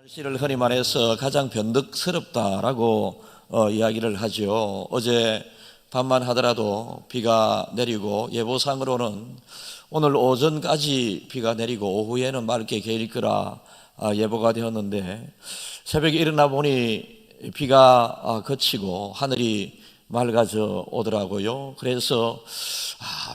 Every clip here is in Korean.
날씨를 흔히 말해서 가장 변덕스럽다라고 이야기를 하죠. 어제 밤만 하더라도 비가 내리고 예보상으로는 오늘 오전까지 비가 내리고 오후에는 맑게 개일 거라 예보가 되었는데, 새벽에 일어나 보니 비가 그치고 하늘이 맑아져 오더라고요. 그래서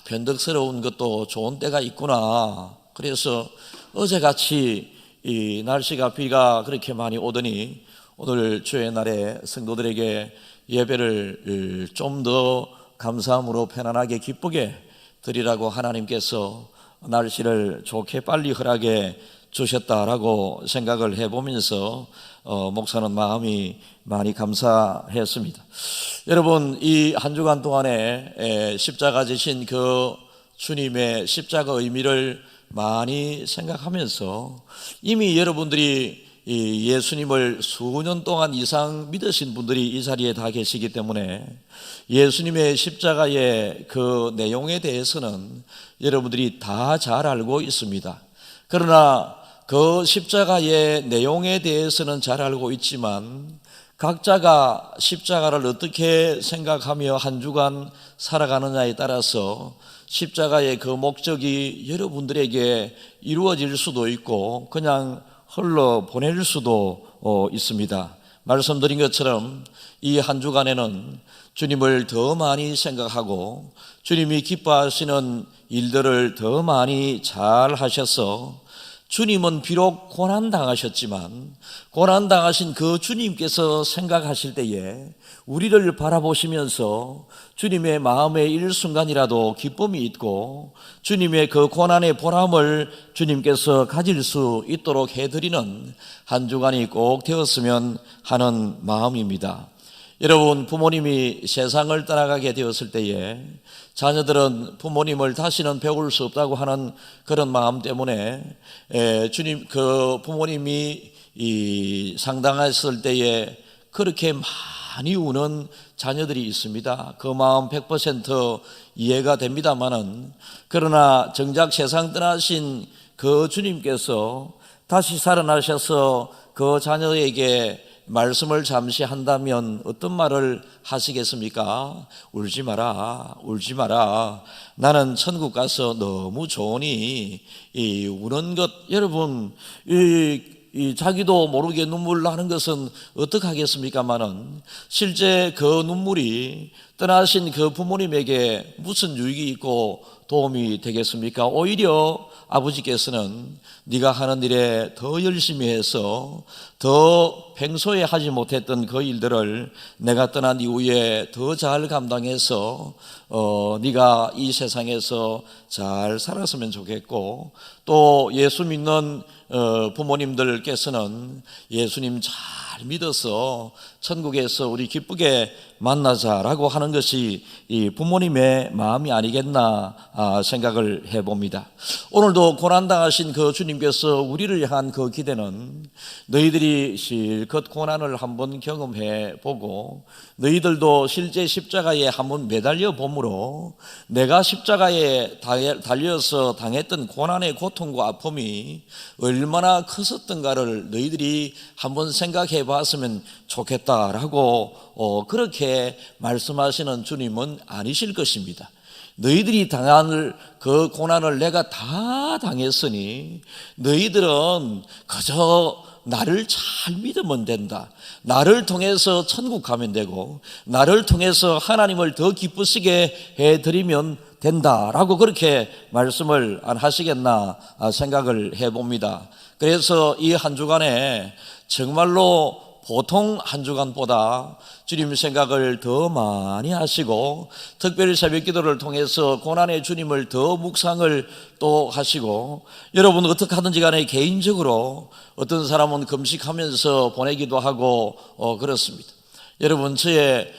변덕스러운 것도 좋은 때가 있구나. 그래서 어제같이 이 날씨가 비가 그렇게 많이 오더니 오늘 주의 날에 성도들에게 예배를 좀 더 감사함으로 편안하게 기쁘게 드리라고 하나님께서 날씨를 좋게 빨리 허락해 주셨다라고 생각을 해보면서 목사는 마음이 많이 감사했습니다. 여러분, 이 한 주간 동안에 십자가 지신 그 주님의 십자가 의미를 많이 생각하면서 이미 여러분들이 예수님을 수년 동안 이상 믿으신 분들이 이 자리에 다 계시기 때문에 예수님의 십자가의 그 내용에 대해서는 여러분들이 다 잘 알고 있습니다. 그러나 그 십자가의 내용에 대해서는 잘 알고 있지만 각자가 십자가를 어떻게 생각하며 한 주간 살아가느냐에 따라서 십자가의 그 목적이 여러분들에게 이루어질 수도 있고 그냥 흘러보낼 수도 있습니다. 말씀드린 것처럼 이 한 주간에는 주님을 더 많이 생각하고 주님이 기뻐하시는 일들을 더 많이 잘 하셔서 주님은 비록 고난당하셨지만 고난당하신 그 주님께서 생각하실 때에 우리를 바라보시면서 주님의 마음에 일순간이라도 기쁨이 있고 주님의 그 고난의 보람을 주님께서 가질 수 있도록 해드리는 한 주간이 꼭 되었으면 하는 마음입니다. 여러분, 부모님이 세상을 떠나가게 되었을 때에 자녀들은 부모님을 다시는 배울 수 없다고 하는 그런 마음 때문에 주님, 그 부모님이 상당했을 때에 그렇게 많이 우는 자녀들이 있습니다. 그 마음 100% 이해가 됩니다만은, 그러나 정작 세상 떠나신 그 주님께서 다시 살아나셔서 그 자녀에게 말씀을 잠시 한다면 어떤 말을 하시겠습니까? 울지 마라, 울지 마라. 나는 천국 가서 너무 좋으니 이 우는 것, 여러분, 자기도 모르게 눈물 나는 것은 어떡하겠습니까마는 실제 그 눈물이 떠나신 그 부모님에게 무슨 유익이 있고 도움이 되겠습니까? 오히려 아버지께서는 네가 하는 일에 더 열심히 해서 더 평소에 하지 못했던 그 일들을 내가 떠난 이후에 더 잘 감당해서 네가 이 세상에서 잘 살았으면 좋겠고, 또 예수 믿는 부모님들께서는 예수님 잘 믿어서 천국에서 우리 기쁘게 만나자라고 하는 것이 이 부모님의 마음이 아니겠나 생각을 해봅니다. 오늘도 고난당하신 그 주님께서 우리를 향한 그 기대는 너희들이 실컷 고난을 한번 경험해 보고 너희들도 실제 십자가에 한번 매달려 봄으로 내가 십자가에 달려서 당했던 고난의 고통과 아픔이 얼마나 컸었던가를 너희들이 한번 생각해 봤으면 좋겠다라고 그렇게 말씀하시는 주님은 아니실 것입니다. 너희들이 당할 그 고난을 내가 다 당했으니 너희들은 그저 나를 잘 믿으면 된다. 나를 통해서 천국 가면 되고 나를 통해서 하나님을 더 기쁘시게 해드리면 된다라고 그렇게 말씀을 안 하시겠나 생각을 해봅니다. 그래서 이 한 주간에 정말로 보통 한 주간보다 주님 생각을 더 많이 하시고 특별히 새벽 기도를 통해서 고난의 주님을 더 묵상을 또 하시고, 여러분 어떻게 하든지 간에 개인적으로 어떤 사람은 금식하면서 보내기도 하고 그렇습니다. 여러분, 저의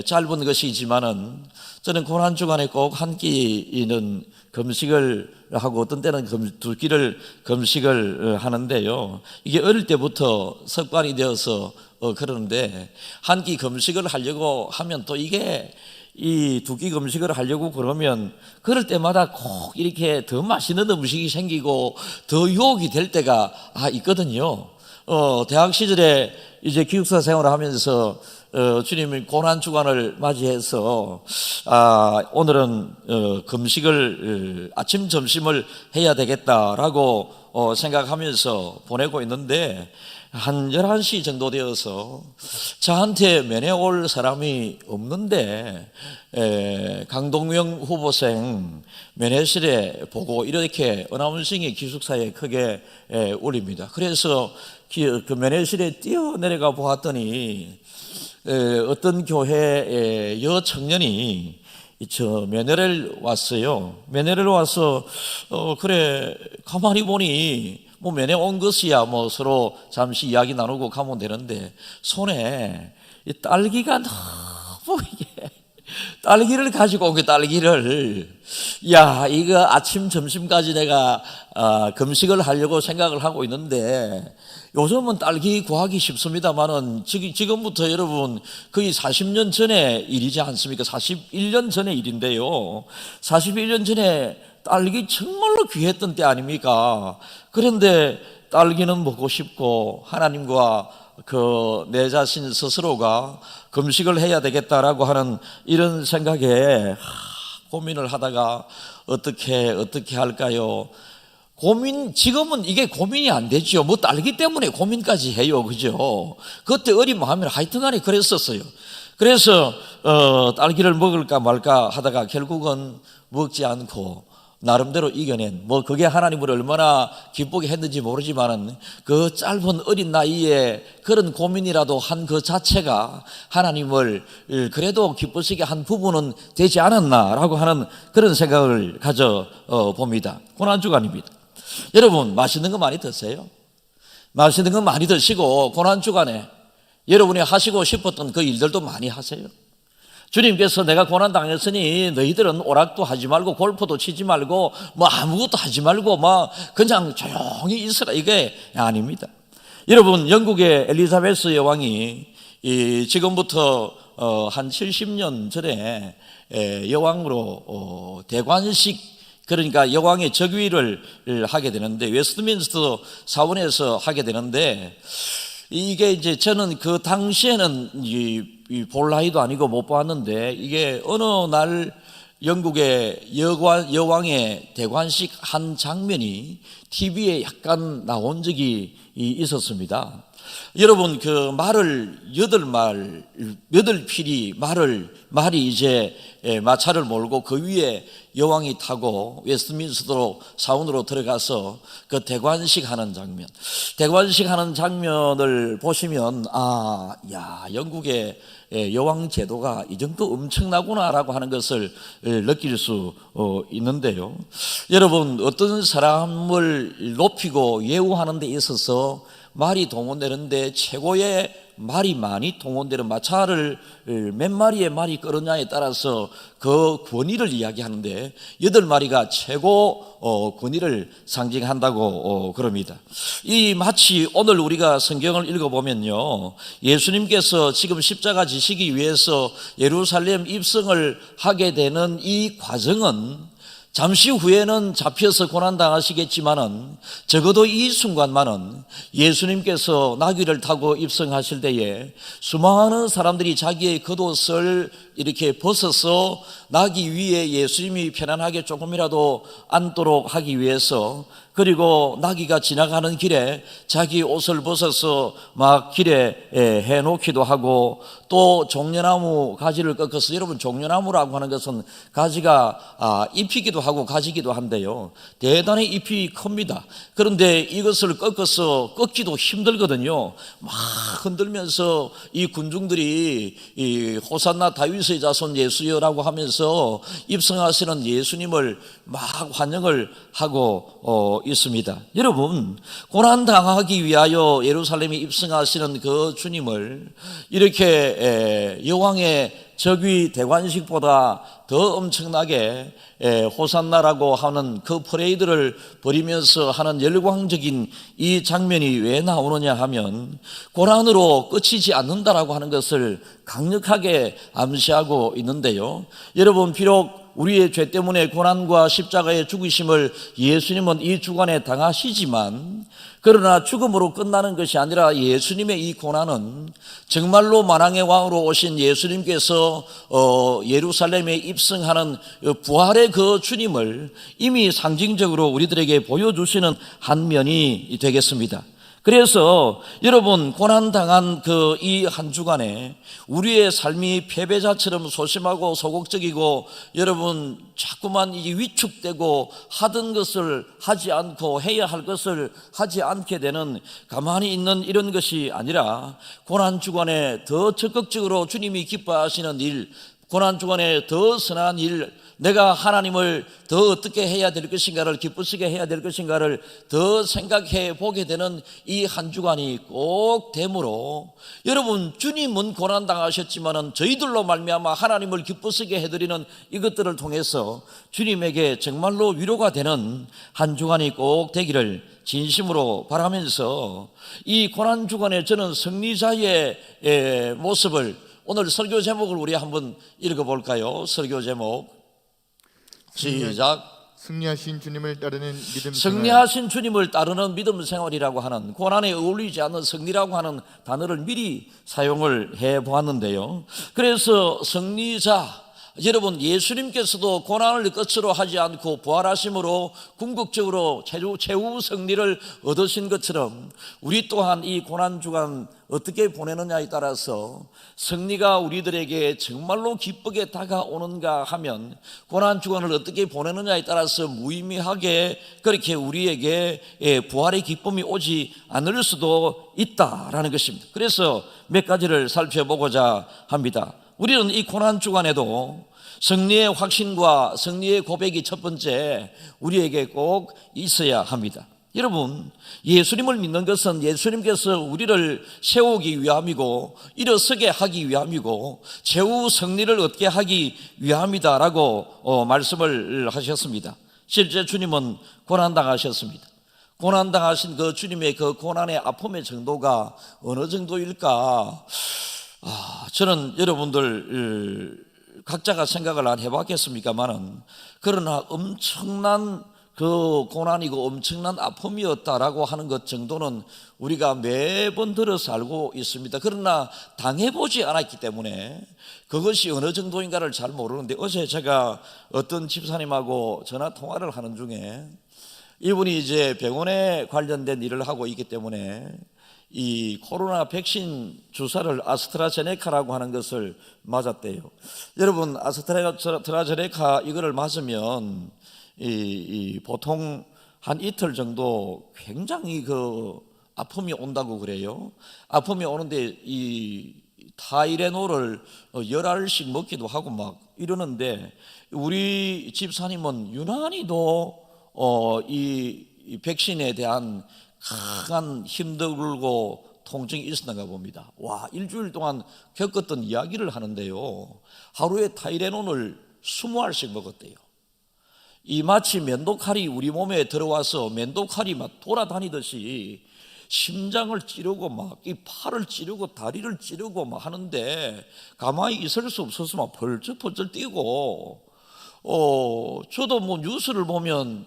짧은 것이지만은 저는 고난 주간에 꼭 한 끼는 금식을 하고 어떤 때는 두 끼를 금식을 하는데요. 이게 어릴 때부터 습관이 되어서 그러는데 한 끼 금식을 하려고 하면 또 이게 이 두 끼 금식을 하려고 그러면 그럴 때마다 꼭 이렇게 더 맛있는 음식이 생기고 더 유혹이 될 때가 있거든요. 대학 시절에 이제 기숙사 생활을 하면서 주님이 고난 주간을 맞이해서 오늘은 금식을 아침 점심을 해야 되겠다라고 생각하면서 보내고 있는데 한 11시 정도 되어서 저한테 면회 올 사람이 없는데 강동명 후보생 면회실에 보고 이렇게 어나운싱이 기숙사에 크게 울립니다. 그래서 그 면회실에 뛰어내려가 보았더니 어떤 교회 여청년이 저 면회를 왔어요. 면회를 와서 그래 가만히 보니 뭐 면회 온 것이야 뭐 서로 잠시 이야기 나누고 가면 되는데 손에 이 딸기가 너무 이게 딸기를 가지고 온 게 딸기를 야 이거 아침 점심까지 내가 금식을 하려고 생각을 하고 있는데 요즘은 딸기 구하기 쉽습니다만은 지금부터 여러분 거의 40년 전의 일이지 않습니까? 41년 전의 일인데요. 41년 전에 딸기 정말로 귀했던 때 아닙니까? 그런데 딸기는 먹고 싶고 하나님과 내 자신 스스로가 금식을 해야 되겠다라고 하는 이런 생각에 고민을 하다가 어떻게 할까요? 지금은 이게 고민이 안 되죠. 뭐 딸기 때문에 고민까지 해요. 그죠? 그때 어린 마음에 하여튼간에 그랬었어요. 그래서 딸기를 먹을까 말까 하다가 결국은 먹지 않고 나름대로 이겨낸 그게 하나님을 얼마나 기쁘게 했는지 모르지만은 그 짧은 어린 나이에 그런 고민이라도 한 그 자체가 하나님을 그래도 기쁘시게 한 부분은 되지 않았나라고 하는 그런 생각을 가져 봅니다. 고난주간입니다. 여러분 맛있는 거 많이 드세요. 맛있는 거 많이 드시고 고난주간에 여러분이 하시고 싶었던 그 일들도 많이 하세요. 주님께서 내가 고난 당했으니 너희들은 오락도 하지 말고 골프도 치지 말고 뭐 아무것도 하지 말고 막 그냥 조용히 있으라 이게 아닙니다. 여러분 영국의 엘리자베스 여왕이 지금부터 한 70년 전에 여왕으로 대관식 그러니까 여왕의 즉위를 하게 되는데 웨스트민스터 사원에서 하게 되는데 이게 이제 저는 그 당시에는 볼 나이도 아니고 못 봤는데 이게 어느 날 영국의 여왕의 대관식 한 장면이 TV에 약간 나온 적이 있었습니다. 여러분 그 여덟 필이 말이 이제 마차를 몰고 그 위에 여왕이 타고 웨스트민스터 사원으로 들어가서 그 대관식 하는 장면을 보시면 영국의 여왕 제도가 이 정도 엄청나구나라고 하는 것을 느낄 수 있는데요. 여러분 어떤 사람을 높이고 예우하는 데 있어서 말이 동원되는데 최고의 말이 많이 동원되는 마차를 몇 마리의 말이 끌느냐에 따라서 그 권위를 이야기하는데 8마리가 최고 권위를 상징한다고 그럽니다. 이 마치 오늘 우리가 성경을 읽어보면요 예수님께서 지금 십자가 지시기 위해서 예루살렘 입성을 하게 되는 이 과정은 잠시 후에는 잡혀서 고난당하시겠지만은 적어도 이 순간만은 예수님께서 나귀를 타고 입성하실 때에 수많은 사람들이 자기의 겉옷을 이렇게 벗어서 나귀 위에 예수님이 편안하게 조금이라도 앉도록 하기 위해서 그리고 나귀가 지나가는 길에 자기 옷을 벗어서 막 길에 해놓기도 하고 또 종려나무 가지를 꺾어서 여러분 종려나무라고 하는 것은 가지가 잎이기도 하고 가지기도 한데요 대단히 잎이 큽니다. 그런데 이것을 꺾어서 꺾기도 힘들거든요. 막 흔들면서 이 군중들이 이 호산나 다윗의 자손 예수여라고 하면서 입성하시는 예수님을 막 환영을 하고 있습니다. 여러분 고난당하기 위하여 예루살렘에 입성하시는 그 주님을 이렇게 여왕의 즉위 대관식보다 더 엄청나게 호산나라고 하는 그 퍼레이드를 벌이면서 하는 열광적인 이 장면이 왜 나오느냐 하면 고난으로 끝이지 않는다라고 하는 것을 강력하게 암시하고 있는데요. 여러분 비록 우리의 죄 때문에 고난과 십자가의 죽으심을 예수님은 이 주간에 당하시지만, 그러나 죽음으로 끝나는 것이 아니라 예수님의 이 고난은 정말로 만왕의 왕으로 오신 예수님께서 예루살렘에 입성하는 부활의 그 주님을 이미 상징적으로 우리들에게 보여주시는 한 면이 되겠습니다. 그래서 여러분, 고난당한 그 이 한 주간에 우리의 삶이 패배자처럼 소심하고 소극적이고, 여러분 자꾸만 위축되고 하던 것을 하지 않고 해야 할 것을 하지 않게 되는, 가만히 있는 이런 것이 아니라 고난 주간에 더 적극적으로 주님이 기뻐하시는 일, 고난 주간에 더 선한 일, 내가 하나님을 더 어떻게 해야 될 것인가를, 기쁘시게 해야 될 것인가를 더 생각해 보게 되는 이 한 주간이 꼭 되므로, 여러분 주님은 고난당하셨지만은 저희들로 말미암아 하나님을 기쁘시게 해드리는 이것들을 통해서 주님에게 정말로 위로가 되는 한 주간이 꼭 되기를 진심으로 바라면서, 이 고난 주간에 저는 승리자의 모습을, 오늘 설교 제목을 우리 한번 읽어볼까요? 설교 제목 시작. 승리하신 주님을 따르는 믿음 생활. 승리하신 주님을 따르는 믿음 생활이라고 하는, 고난에 어울리지 않는 승리라고 하는 단어를 미리 사용을 해보았는데요. 그래서 승리자, 여러분 예수님께서도 고난을 끝으로 하지 않고 부활하심으로 궁극적으로 최후 승리를 얻으신 것처럼, 우리 또한 이 고난주간 어떻게 보내느냐에 따라서 승리가 우리들에게 정말로 기쁘게 다가오는가 하면, 고난주간을 어떻게 보내느냐에 따라서 무의미하게 그렇게 우리에게 부활의 기쁨이 오지 않을 수도 있다라는 것입니다. 그래서 몇 가지를 살펴보고자 합니다. 우리는 이 고난주간에도 승리의 확신과 승리의 고백이 첫 번째 우리에게 꼭 있어야 합니다. 여러분, 예수님을 믿는 것은 예수님께서 우리를 세우기 위함이고 일어서게 하기 위함이고 최후 승리를 얻게 하기 위함이다라고 말씀을 하셨습니다. 실제 주님은 고난당하셨습니다. 고난당하신 그 주님의 그 고난의 아픔의 정도가 어느 정도일까? 저는 여러분들 각자가 생각을 안 해봤겠습니까만은, 그러나 엄청난 그 고난이고 엄청난 아픔이었다라고 하는 것 정도는 우리가 매번 들어서 알고 있습니다. 그러나 당해보지 않았기 때문에 그것이 어느 정도인가를 잘 모르는데, 어제 제가 어떤 집사님하고 전화 통화를 하는 중에 이분이 이제 병원에 관련된 일을 하고 있기 때문에 이 코로나 백신 주사를 아스트라제네카라고 하는 것을 맞았대요. 여러분, 아스트라제네카 이거를 맞으면 보통 한 이틀 정도 굉장히 그 아픔이 온다고 그래요. 아픔이 오는데 이 타이레놀을 10알씩 먹기도 하고 막 이러는데, 우리 집사님은 유난히도 이 백신에 대한 강한 힘들고 통증이 있었는가 봅니다. 일주일 동안 겪었던 이야기를 하는데요, 하루에 타이레놀을 20알씩 먹었대요. 이 마치 면도칼이 우리 몸에 들어와서 면도칼이 막 돌아다니듯이 심장을 찌르고 막 이 팔을 찌르고 다리를 찌르고 막 하는데, 가만히 있을 수 없어서 막 벌쩍벌쩍 뛰고, 저도 뭐 뉴스를 보면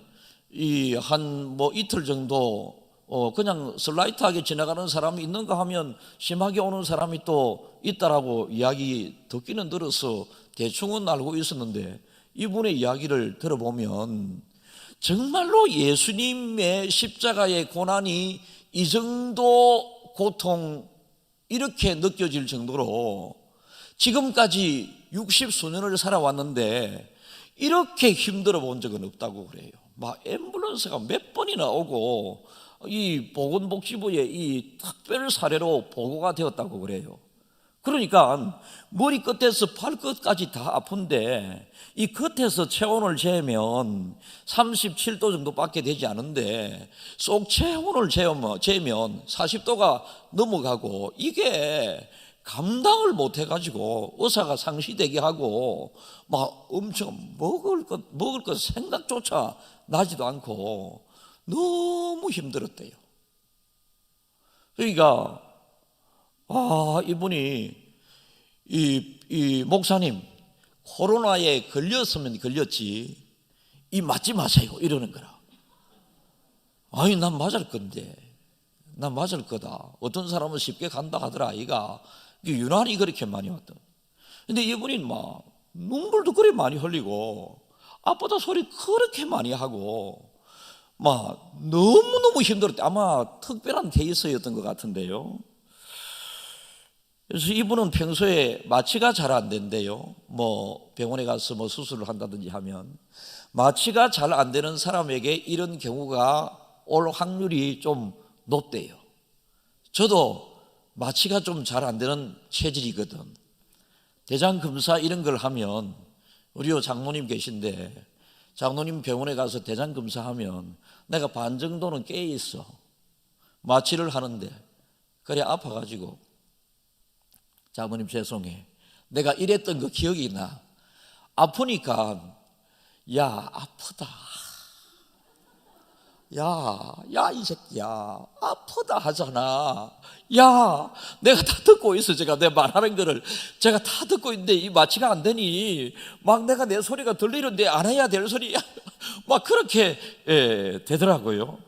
한 이틀 정도 그냥 슬라이트하게 지나가는 사람이 있는가 하면 심하게 오는 사람이 또 있다라고 이야기 듣기는 들어서 대충은 알고 있었는데, 이분의 이야기를 들어보면 정말로 예수님의 십자가의 고난이 이 정도 고통, 이렇게 느껴질 정도로 지금까지 60수년을 살아왔는데 이렇게 힘들어 본 적은 없다고 그래요. 막 앰뷸런스가 몇 번이나 오고 이 보건복지부에 이 특별 사례로 보고가 되었다고 그래요. 그러니까 머리 끝에서 발끝까지 다 아픈데, 이 겉에서 체온을 재면 37도 정도밖에 되지 않은데 속 체온을 재면 40도가 넘어가고, 이게 감당을 못 해가지고 의사가 상시되게 하고 막 엄청 먹을 것 생각조차 나지도 않고 너무 힘들었대요. 그러니까 이분이 이 목사님, 코로나에 걸렸으면 걸렸지 이 맞지 마세요 이러는 거라. 아니 난 맞을 건데, 난 맞을 거다. 어떤 사람은 쉽게 간다 하더라 아이가. 유난히 그렇게 많이 왔다. 근데 이분이 막 눈물도 그리 많이 흘리고 아빠다 소리 그렇게 많이 하고 막 너무너무 힘들었대. 아마 특별한 케이스였던 것 같은데요. 그래서 이분은 평소에 마취가 잘 안 된대요. 뭐 병원에 가서 뭐 수술을 한다든지 하면 마취가 잘 안 되는 사람에게 이런 경우가 올 확률이 좀 높대요. 저도 마취가 좀 잘 안 되는 체질이거든. 대장 검사 이런 걸 하면 우리 장모님 계신데 장모님 병원에 가서 대장 검사하면 내가 반 정도는 깨 있어. 마취를 하는데 그래 아파가지고 장모님 죄송해. 내가 이랬던 거 기억이 나. 아프니까 야 아프다. 야 이 새끼야 아프다 하잖아. 야 내가 다 듣고 있어. 제가 내 말하는 거를 제가 다 듣고 있는데 이 마취가 안 되니 막 내가 내 소리가 들리는데 안 해야 될 소리 막 그렇게 되더라고요.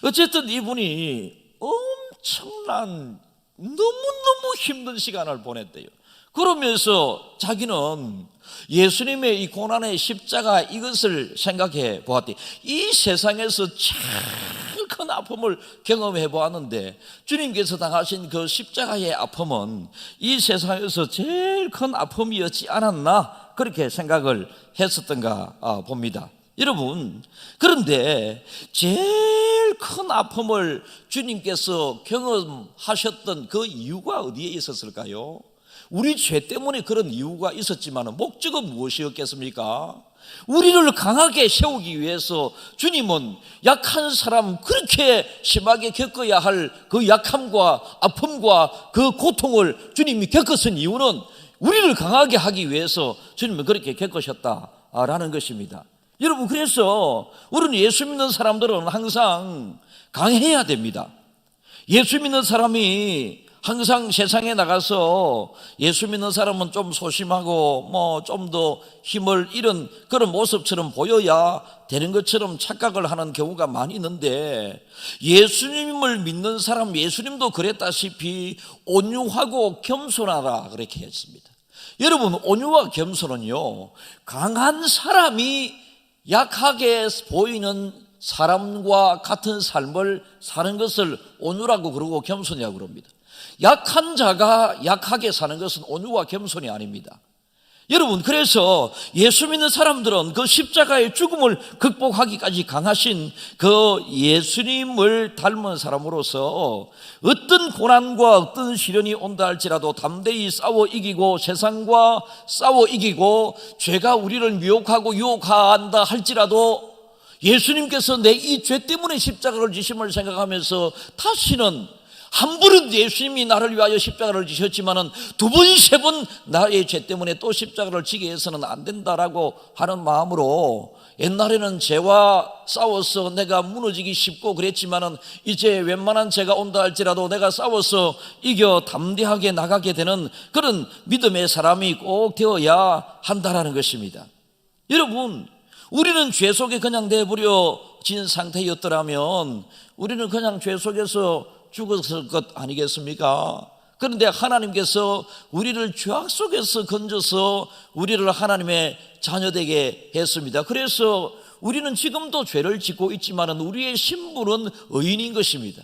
어쨌든 이분이 엄청난 너무너무 힘든 시간을 보냈대요. 그러면서 자기는 예수님의 이 고난의 십자가 이것을 생각해 보았대. 이 세상에서 제일 큰 아픔을 경험해 보았는데 주님께서 당하신 그 십자가의 아픔은 이 세상에서 제일 큰 아픔이었지 않았나 그렇게 생각을 했었던가 봅니다. 여러분, 그런데 제일 큰 아픔을 주님께서 경험하셨던 그 이유가 어디에 있었을까요? 우리 죄 때문에 그런 이유가 있었지만 목적은 무엇이었겠습니까? 우리를 강하게 세우기 위해서 주님은 약한 사람 그렇게 심하게 겪어야 할 그 약함과 아픔과 그 고통을 주님이 겪으신 이유는 우리를 강하게 하기 위해서 주님은 그렇게 겪으셨다라는 것입니다. 여러분, 그래서 우리는 예수 믿는 사람들은 항상 강해야 됩니다. 예수 믿는 사람이 항상 세상에 나가서 예수 믿는 사람은 좀 소심하고 뭐 좀 더 힘을 잃은 그런 모습처럼 보여야 되는 것처럼 착각을 하는 경우가 많이 있는데 예수님을 믿는 사람, 예수님도 그랬다시피 온유하고 겸손하라 그렇게 했습니다. 여러분, 온유와 겸손은요, 강한 사람이 약하게 보이는 사람과 같은 삶을 사는 것을 온유라고 그러고 겸손이라고 그럽니다. 약한 자가 약하게 사는 것은 온유와 겸손이 아닙니다. 여러분, 그래서 예수 믿는 사람들은 그 십자가의 죽음을 극복하기까지 강하신 그 예수님을 닮은 사람으로서 어떤 고난과 어떤 시련이 온다 할지라도 담대히 싸워 이기고 세상과 싸워 이기고 죄가 우리를 미혹하고 유혹한다 할지라도 예수님께서 내 이 죄 때문에 십자가를 지심을 생각하면서 다시는 한 번은 예수님이 나를 위하여 십자가를 지셨지만은 두 번, 세 번 나의 죄 때문에 또 십자가를 지게 해서는 안 된다라고 하는 마음으로 옛날에는 죄와 싸워서 내가 무너지기 쉽고 그랬지만은 이제 웬만한 죄가 온다 할지라도 내가 싸워서 이겨 담대하게 나가게 되는 그런 믿음의 사람이 꼭 되어야 한다라는 것입니다. 여러분, 우리는 죄 속에 그냥 내버려진 상태였더라면 우리는 그냥 죄 속에서 죽었을 것 아니겠습니까? 그런데 하나님께서 우리를 죄악 속에서 건져서 우리를 하나님의 자녀되게 했습니다. 그래서 우리는 지금도 죄를 짓고 있지만 우리의 신분은 의인인 것입니다.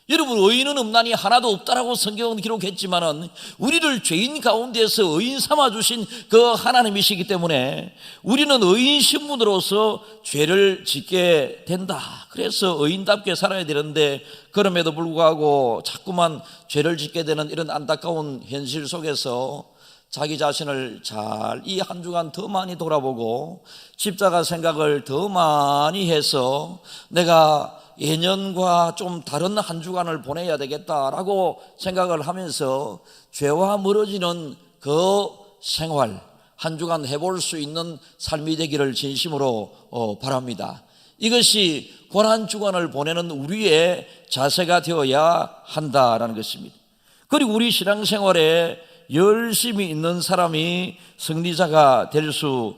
여러분, 의인은 없나니 하나도 없다라고 성경은 기록했지만 우리를 죄인 가운데서 의인 삼아주신 그 하나님이시기 때문에 우리는 의인 신분으로서 죄를 짓게 된다. 그래서 의인답게 살아야 되는데 그럼에도 불구하고 자꾸만 죄를 짓게 되는 이런 안타까운 현실 속에서 자기 자신을 잘 이 한 주간 더 많이 돌아보고 십자가 생각을 더 많이 해서 내가 예년과 좀 다른 한 주간을 보내야 되겠다라고 생각을 하면서 죄와 멀어지는 그 생활 한 주간 해볼 수 있는 삶이 되기를 진심으로 바랍니다. 이것이 고난 주간을 보내는 우리의 자세가 되어야 한다라는 것입니다. 그리고 우리 신앙생활에 열심히 있는 사람이 승리자가 될 수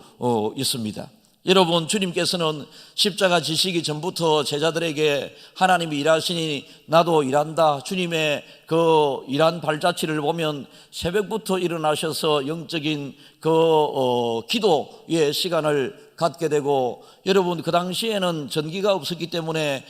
있습니다. 여러분, 주님께서는 십자가 지시기 전부터 제자들에게 하나님이 일하시니 나도 일한다, 주님의 그 일한 발자취를 보면 새벽부터 일어나셔서 영적인 기도의 시간을 갖게 되고, 여러분 그 당시에는 전기가 없었기 때문에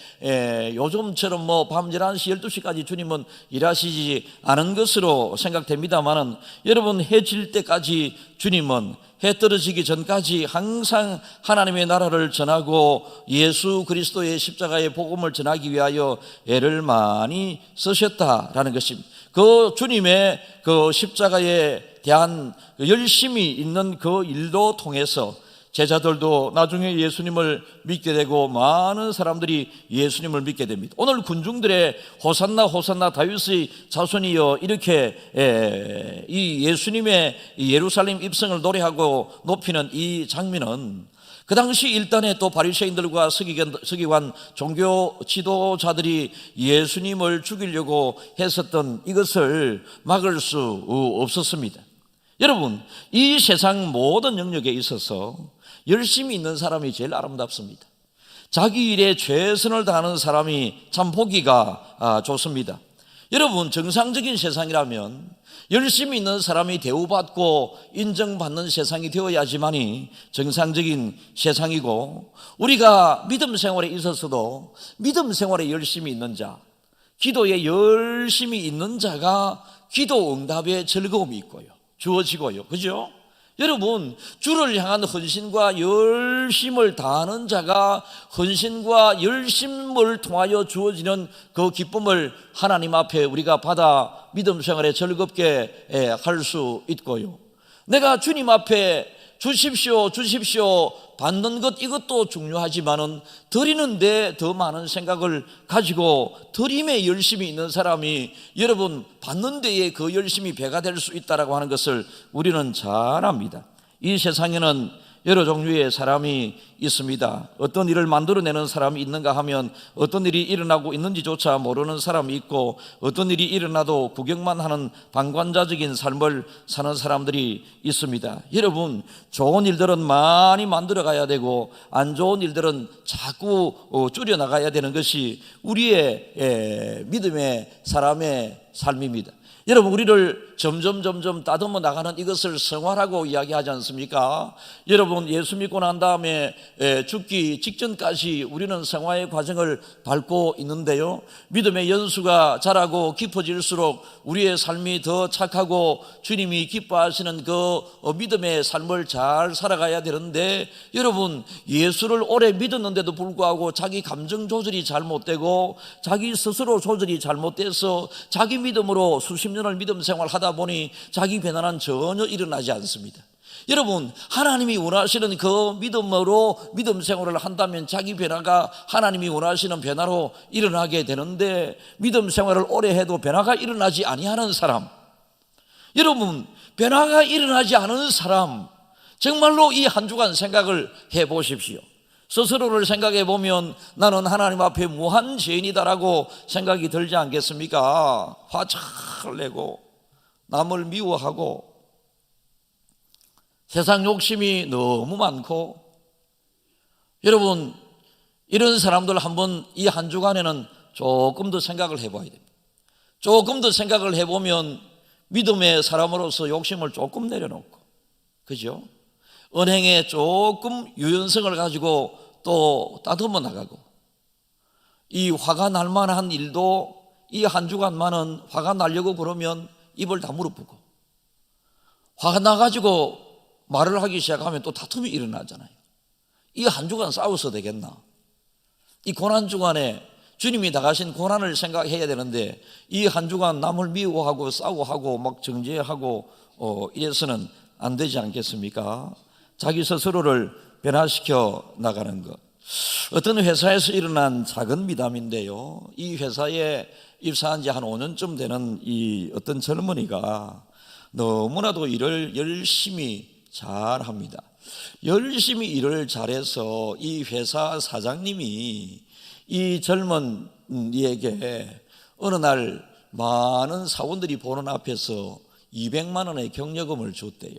요즘처럼 밤 11시 12시까지 주님은 일하시지 않은 것으로 생각됩니다만은, 여러분 해 질 때까지 주님은 해 떨어지기 전까지 항상 하나님의 나라를 전하고 예수 그리스도의 십자가의 복음을 전하기 위하여 애를 많이 쓰셨다라는 것입니다. 그 주님의 그 십자가에 대한 열심히 있는 그 일도 통해서 제자들도 나중에 예수님을 믿게 되고 많은 사람들이 예수님을 믿게 됩니다. 오늘 군중들의 호산나 호산나 다윗의 자손이여 이렇게 이 예수님의 예루살렘 입성을 노래하고 높이는 이 장면은 그 당시 일단에 또 바리새인들과 서기관 종교 지도자들이 예수님을 죽이려고 했었던 이것을 막을 수 없었습니다. 여러분, 이 세상 모든 영역에 있어서 열심히 있는 사람이 제일 아름답습니다. 자기 일에 최선을 다하는 사람이 참 보기가 좋습니다. 여러분, 정상적인 세상이라면 열심히 있는 사람이 대우받고 인정받는 세상이 되어야지만이 정상적인 세상이고, 우리가 믿음 생활에 있어서도 믿음 생활에 열심히 있는 자, 기도에 열심히 있는 자가 기도 응답에 즐거움이 있고요, 주어지고요. 그죠? 여러분, 주를 향한 헌신과 열심을 다하는 자가 헌신과 열심을 통하여 주어지는 그 기쁨을 하나님 앞에 우리가 받아 믿음 생활에 즐겁게 할 수 있고요. 내가 주님 앞에 주십시오 주십시오 받는 것, 이것도 중요하지만은 드리는데 더 많은 생각을 가지고 드림에 열심히 있는 사람이 여러분 받는 데에 그 열심이 배가 될 수 있다라고 하는 것을 우리는 잘 압니다. 이 세상에는 여러 종류의 사람이 있습니다. 어떤 일을 만들어내는 사람이 있는가 하면 어떤 일이 일어나고 있는지조차 모르는 사람이 있고, 어떤 일이 일어나도 구경만 하는 방관자적인 삶을 사는 사람들이 있습니다. 여러분, 좋은 일들은 많이 만들어 가야 되고 안 좋은 일들은 자꾸 줄여나가야 되는 것이 우리의 믿음의 사람의 삶입니다. 여러분, 우리를 점점 다듬어 나가는 이것을 생활하고 이야기하지 않습니까? 여러분, 예수 믿고 난 다음에 죽기 직전까지 우리는 생활의 과정을 밟고 있는데요, 믿음의 연수가 자라고 깊어질수록 우리의 삶이 더 착하고 주님이 기뻐하시는 그 믿음의 삶을 잘 살아가야 되는데, 여러분 예수를 오래 믿었는데도 불구하고 자기 감정 조절이 잘못되고 자기 스스로 조절이 잘못돼서 자기 믿음으로 수십 년을 믿음 생활하다 보니 자기 변화는 전혀 일어나지 않습니다. 여러분, 하나님이 원하시는 그 믿음으로 믿음 생활을 한다면 자기 변화가 하나님이 원하시는 변화로 일어나게 되는데, 믿음 생활을 오래 해도 변화가 일어나지 아니하는 사람, 여러분 변화가 일어나지 않은 사람, 정말로 이 한 주간 생각을 해보십시오. 스스로를 생각해 보면 나는 하나님 앞에 무한 죄인이다라고 생각이 들지 않겠습니까? 화잘 내고 남을 미워하고 세상 욕심이 너무 많고, 여러분 이런 사람들 한번 이 한 주간에는 조금 더 생각을 해봐야 됩니다. 조금 더 생각을 해보면 믿음의 사람으로서 욕심을 조금 내려놓고, 그죠? 은행에 조금 유연성을 가지고 또 다듬어 나가고, 이 화가 날 만한 일도 이 한 주간만은 화가 나려고 그러면 입을 다물어보고, 화가 나가지고 말을 하기 시작하면 또 다툼이 일어나잖아요. 이 한 주간 싸워서 되겠나? 이 고난 주간에 주님이 당하신 고난을 생각해야 되는데 이 한 주간 남을 미워하고 싸워하고 막 정죄하고 이래서는 안 되지 않겠습니까? 자기 스스로를 변화시켜 나가는 것. 어떤 회사에서 일어난 작은 미담인데요, 이 회사에 입사한 지 한 5년쯤 되는 이 어떤 젊은이가 너무나도 일을 열심히 잘합니다. 열심히 일을 잘해서 이 회사 사장님이 이 젊은 이에게 어느 날 많은 사원들이 보는 앞에서 200만 원의 경력금을 줬대요.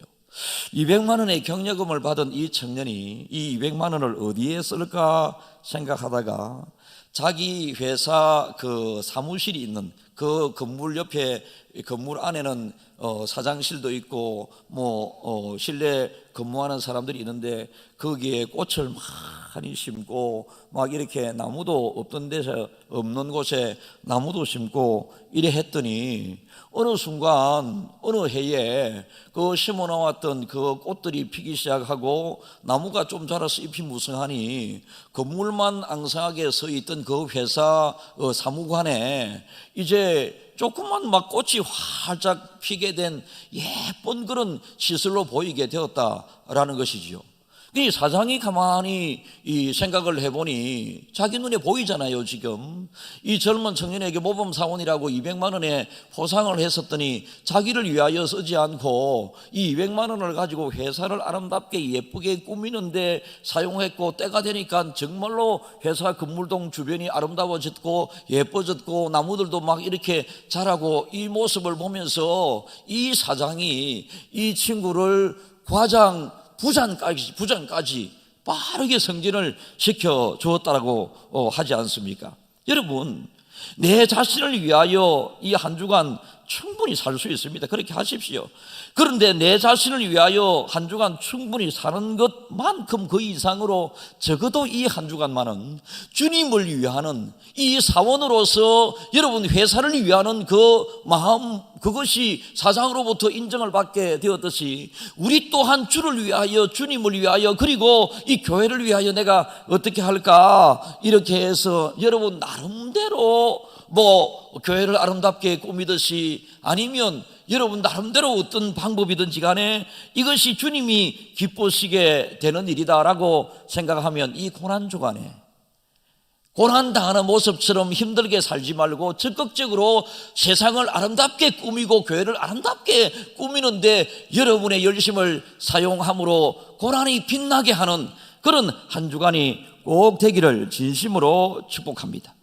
200만 원의 경력금을 받은 이 청년이 이 200만 원을 어디에 쓸까 생각하다가 자기 회사 그 사무실이 있는 그 건물 옆에, 건물 안에는 사장실도 있고 실내 근무하는 사람들이 있는데 거기에 꽃을 많이 심고 막 이렇게 나무도 없던 데서 없는 곳에 나무도 심고 이래 했더니 어느 순간 어느 해에 그 심어 놓았던 그 꽃들이 피기 시작하고 나무가 좀 자라서 잎이 무성하니 건물만 앙상하게 서 있던 그 회사 사무관에 이제 조금만 막 꽃이 활짝 피게 된 예쁜 그런 시설로 보이게 되었다라는 것이지요. 이 사장이 가만히 이 생각을 해보니 자기 눈에 보이잖아요. 지금 이 젊은 청년에게 모범사원이라고 200만 원의 포상을 했었더니 자기를 위하여 쓰지 않고 이 200만 원을 가지고 회사를 아름답게 예쁘게 꾸미는데 사용했고, 때가 되니까 정말로 회사 건물동 주변이 아름다워졌고 예뻐졌고 나무들도 막 이렇게 자라고, 이 모습을 보면서 이 사장이 이 친구를 부장까지 빠르게 승진을 시켜 주었다라고 하지 않습니까? 여러분, 내 자신을 위하여 이 한 주간 충분히 살 수 있습니다. 그렇게 하십시오. 그런데 내 자신을 위하여 한 주간 충분히 사는 것만큼 그 이상으로 적어도 이 한 주간만은 주님을 위하는, 이 사원으로서 여러분 회사를 위하는 그 마음, 그것이 사장으로부터 인정을 받게 되었듯이 우리 또한 주를 위하여, 주님을 위하여, 그리고 이 교회를 위하여 내가 어떻게 할까, 이렇게 해서 여러분 나름대로 교회를 아름답게 꾸미듯이, 아니면 여러분 나름대로 어떤 방법이든지 간에 이것이 주님이 기쁘시게 되는 일이다라고 생각하면 이 고난주간에 고난당하는 모습처럼 힘들게 살지 말고 적극적으로 세상을 아름답게 꾸미고 교회를 아름답게 꾸미는데 여러분의 열심을 사용함으로 고난이 빛나게 하는 그런 한 주간이 꼭 되기를 진심으로 축복합니다.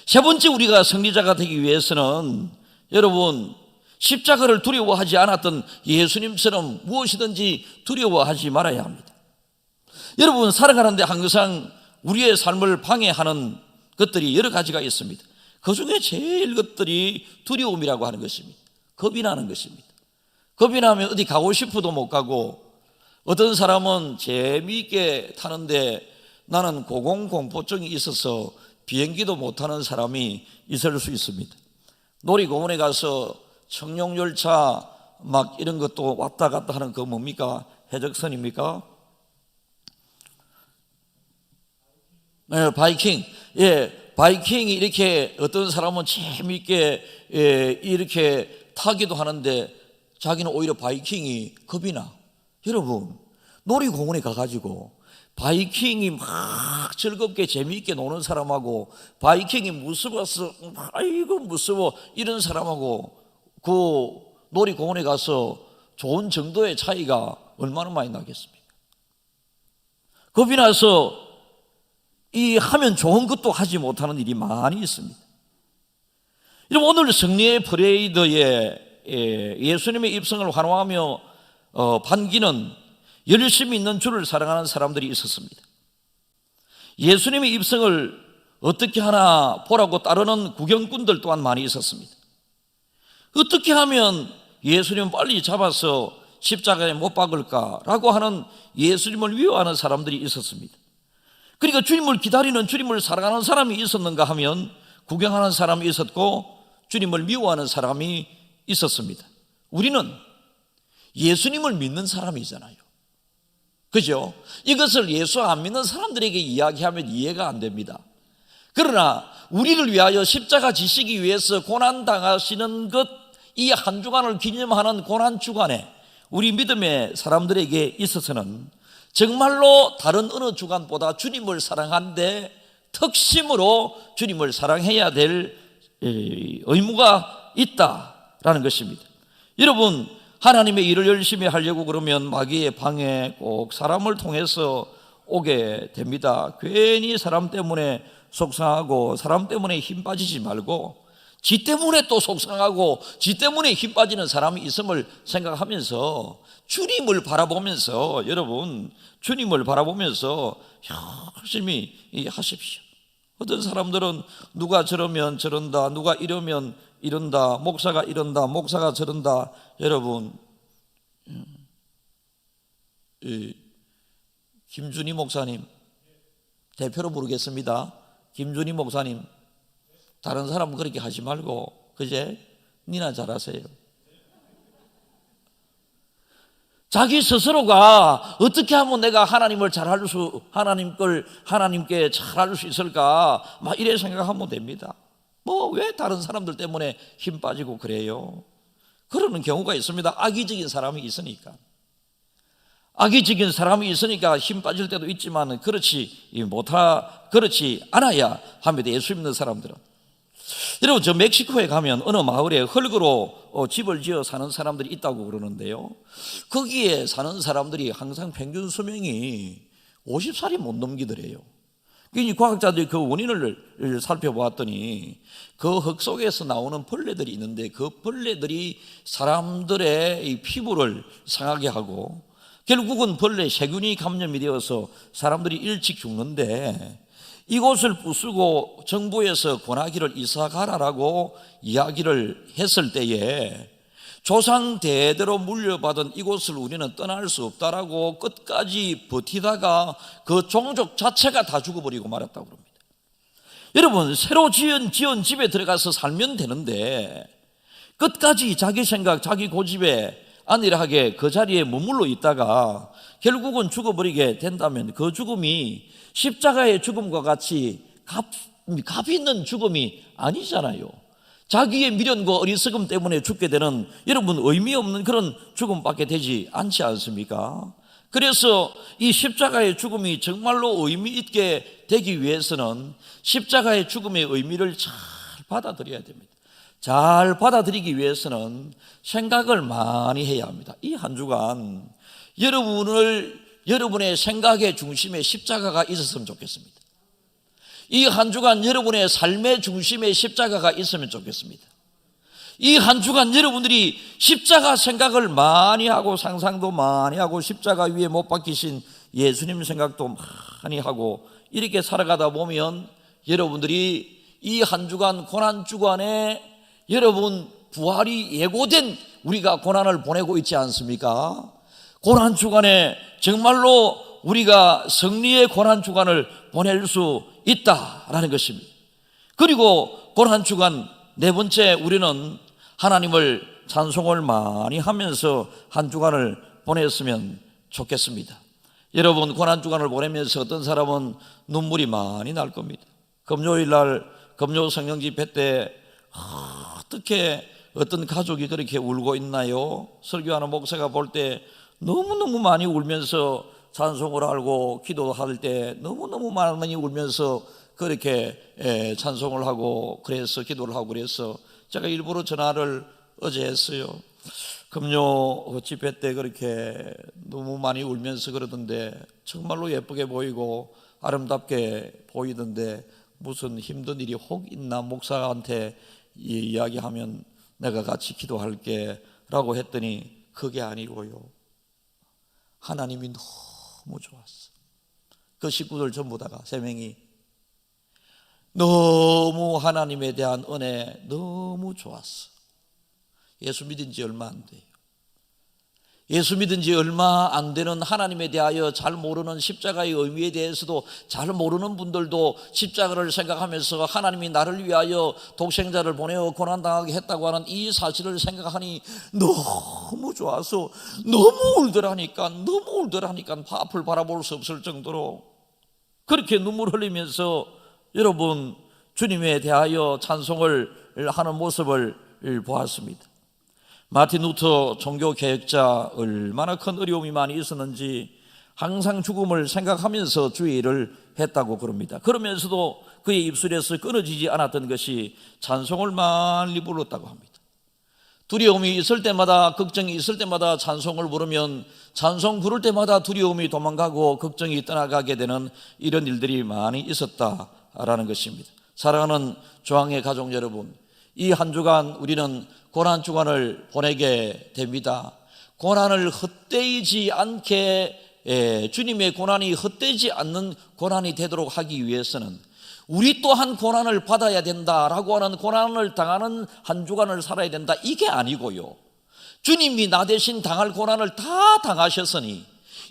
세 번째, 우리가 승리자가 되기 위해서는 여러분 십자가를 두려워하지 않았던 예수님처럼 무엇이든지 두려워하지 말아야 합니다. 여러분, 살아가는데 항상 우리의 삶을 방해하는 것들이 여러 가지가 있습니다. 그 중에 제일 것들이 두려움이라고 하는 것입니다. 겁이 나는 것입니다. 겁이 나면 어디 가고 싶어도 못 가고, 어떤 사람은 재미있게 타는데 나는 고공공포증이 있어서 비행기도 못 타는 사람이 있을 수 있습니다. 놀이공원에 가서 청룡열차 막 이런 것도 왔다 갔다 하는 그 뭡니까? 해적선입니까? 네, 바이킹. 예, 바이킹이 이렇게 어떤 사람은 재미있게 이렇게 타기도 하는데 자기는 오히려 바이킹이 겁이 나. 여러분, 놀이공원에 가가지고 바이킹이 막 즐겁게 재미있게 노는 사람하고 바이킹이 무서워서 아이고 무서워 이런 사람하고 그 놀이공원에 가서 좋은 정도의 차이가 얼마나 많이 나겠습니까? 겁이 나서 이 하면 좋은 것도 하지 못하는 일이 많이 있습니다. 여러분, 오늘 승리의 퍼레이드에 예수님의 입성을 환호하며 반기는 열심히 있는 주를 사랑하는 사람들이 있었습니다. 예수님의 입성을 어떻게 하나 보라고 따르는 구경꾼들 또한 많이 있었습니다. 어떻게 하면 예수님을 빨리 잡아서 십자가에 못 박을까라고 하는 예수님을 위로하는 사람들이 있었습니다. 그러니까 주님을 기다리는, 주님을 사랑하는 사람이 있었는가 하면 구경하는 사람이 있었고 주님을 미워하는 사람이 있었습니다. 우리는 예수님을 믿는 사람이잖아요. 그죠? 이것을 예수 안 믿는 사람들에게 이야기하면 이해가 안 됩니다. 그러나 우리를 위하여 십자가 지시기 위해서 고난당하시는 것, 이 한 주간을 기념하는 고난주간에 우리 믿음의 사람들에게 있어서는 정말로 다른 어느 주간보다 주님을 사랑하는데 특심으로 주님을 사랑해야 될 의무가 있다라는 것입니다. 여러분, 하나님의 일을 열심히 하려고 그러면 마귀의 방해 꼭 사람을 통해서 오게 됩니다. 괜히 사람 때문에 속상하고 사람 때문에 힘 빠지지 말고 지 때문에 또 속상하고 지 때문에 힘 빠지는 사람이 있음을 생각하면서 주님을 바라보면서, 여러분 주님을 바라보면서 열심히 하십시오. 어떤 사람들은 누가 저러면 저런다, 누가 이러면 이런다, 목사가 이런다, 목사가 저런다. 여러분, 김준희 목사님, 대표로 부르겠습니다. 김준희 목사님, 다른 사람은 그렇게 하지 말고 그제 니나 잘하세요. 자기 스스로가 어떻게 하면 내가 하나님을 잘할 수, 하나님께 잘할 수 있을까, 막 이래 생각하면 됩니다. 뭐 왜 다른 사람들 때문에 힘 빠지고 그래요? 그러는 경우가 있습니다. 악의적인 사람이 있으니까. 악의적인 사람이 있으니까 힘 빠질 때도 있지만 그렇지 않아야 합니다. 예수 믿는 사람들은. 여러분, 저 멕시코에 가면 어느 마을에 흙으로 집을 지어 사는 사람들이 있다고 그러는데요, 거기에 사는 사람들이 항상 평균 수명이 50살이 못 넘기더래요. 과학자들이 그 원인을 살펴보았더니 그 흙 속에서 나오는 벌레들이 있는데 그 벌레들이 사람들의 이 피부를 상하게 하고 결국은 벌레 세균이 감염이 되어서 사람들이 일찍 죽는데, 이곳을 부수고 정부에서 권하기를 이사 가라라고 이야기를 했을 때에 조상 대대로 물려받은 이곳을 우리는 떠날 수 없다라고 끝까지 버티다가 그 종족 자체가 다 죽어버리고 말았다고 합니다. 여러분, 새로 지은 집에 들어가서 살면 되는데 끝까지 자기 생각, 자기 고집에 안일하게 그 자리에 머물러 있다가 결국은 죽어버리게 된다면 그 죽음이 십자가의 죽음과 같이 값 있는 죽음이 아니잖아요. 자기의 미련과 어리석음 때문에 죽게 되는, 여러분, 의미 없는 그런 죽음밖에 되지 않지 않습니까? 그래서 이 십자가의 죽음이 정말로 의미 있게 되기 위해서는 십자가의 죽음의 의미를 잘 받아들여야 됩니다. 잘 받아들이기 위해서는 생각을 많이 해야 합니다. 이 한 주간 여러분의 생각의 중심에 십자가가 있었으면 좋겠습니다. 이 한 주간 여러분의 삶의 중심에 십자가가 있으면 좋겠습니다. 이 한 주간 여러분들이 십자가 생각을 많이 하고 상상도 많이 하고 십자가 위에 못 박히신 예수님 생각도 많이 하고 이렇게 살아가다 보면 여러분들이 이 한 주간 고난 주간에 여러분 부활이 예고된 우리가 고난을 보내고 있지 않습니까? 고난 주간에 정말로 우리가 승리의 고난 주간을 보낼 수 있다라는 것입니다. 그리고 고난 주간 네 번째, 우리는 하나님을 찬송을 많이 하면서 한 주간을 보냈으면 좋겠습니다. 여러분, 고난 주간을 보내면서 어떤 사람은 눈물이 많이 날 겁니다. 금요일 날 금요 성령 집회 때 어떻게 어떤 가족이 그렇게 울고 있나요? 설교하는 목사가 볼 때 너무너무 많이 울면서 찬송을 하고 기도할 때 너무너무 많이 울면서 그렇게 찬송을 하고 그래서 기도를 하고 그래서 제가 일부러 전화를 어제 했어요. 금요 집회 때 그렇게 너무 많이 울면서 그러던데 정말로 예쁘게 보이고 아름답게 보이던데 무슨 힘든 일이 혹 있나 목사한테 이야기하면 내가 같이 기도할게 라고 했더니 그게 아니고요, 하나님이 너무 좋았어. 그 식구들 전부 다가 3명이 너무 하나님에 대한 은혜 너무 좋았어. 예수 믿은 지 얼마 안 돼요. 예수 믿은 지 얼마 안 되는 하나님에 대하여 잘 모르는 십자가의 의미에 대해서도 잘 모르는 분들도 십자가를 생각하면서 하나님이 나를 위하여 독생자를 보내어 고난당하게 했다고 하는 이 사실을 생각하니 너무 좋아서 너무 울더라니까 앞을 바라볼 수 없을 정도로 그렇게 눈물 흘리면서 여러분 주님에 대하여 찬송을 하는 모습을 보았습니다. 마틴 루터 종교개혁자 얼마나 큰 어려움이 많이 있었는지 항상 죽음을 생각하면서 주의를 했다고 그럽니다. 그러면서도 그의 입술에서 끊어지지 않았던 것이 찬송을 많이 불렀다고 합니다. 두려움이 있을 때마다, 걱정이 있을 때마다 찬송을 부르면 찬송 부를 때마다 두려움이 도망가고 걱정이 떠나가게 되는 이런 일들이 많이 있었다라는 것입니다. 사랑하는 조항의 가족 여러분, 이 한 주간 우리는 고난 주간을 보내게 됩니다. 고난을 헛되이지 않게 주님의 고난이 헛되지 않는 고난이 되도록 하기 위해서는 우리 또한 고난을 받아야 된다라고 하는, 고난을 당하는 한 주간을 살아야 된다, 이게 아니고요, 주님이 나 대신 당할 고난을 다 당하셨으니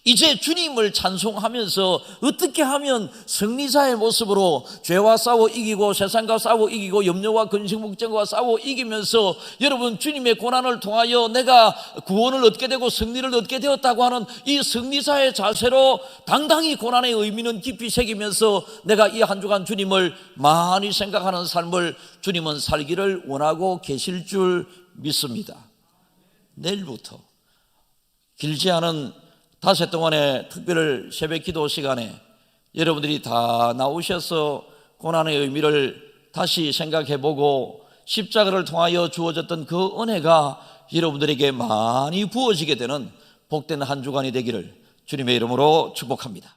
이제 주님을 찬송하면서 어떻게 하면 승리자의 모습으로 죄와 싸워 이기고 세상과 싸워 이기고 염려와 근심 걱정과 싸워 이기면서 여러분 주님의 고난을 통하여 내가 구원을 얻게 되고 승리를 얻게 되었다고 하는 이 승리자의 자세로 당당히 고난의 의미는 깊이 새기면서 내가 이 한 주간 주님을 많이 생각하는 삶을 주님은 살기를 원하고 계실 줄 믿습니다. 내일부터 길지 않은 닷새 동안의 특별 새벽 기도 시간에 여러분들이 다 나오셔서 고난의 의미를 다시 생각해보고 십자가를 통하여 주어졌던 그 은혜가 여러분들에게 많이 부어지게 되는 복된 한 주간이 되기를 주님의 이름으로 축복합니다.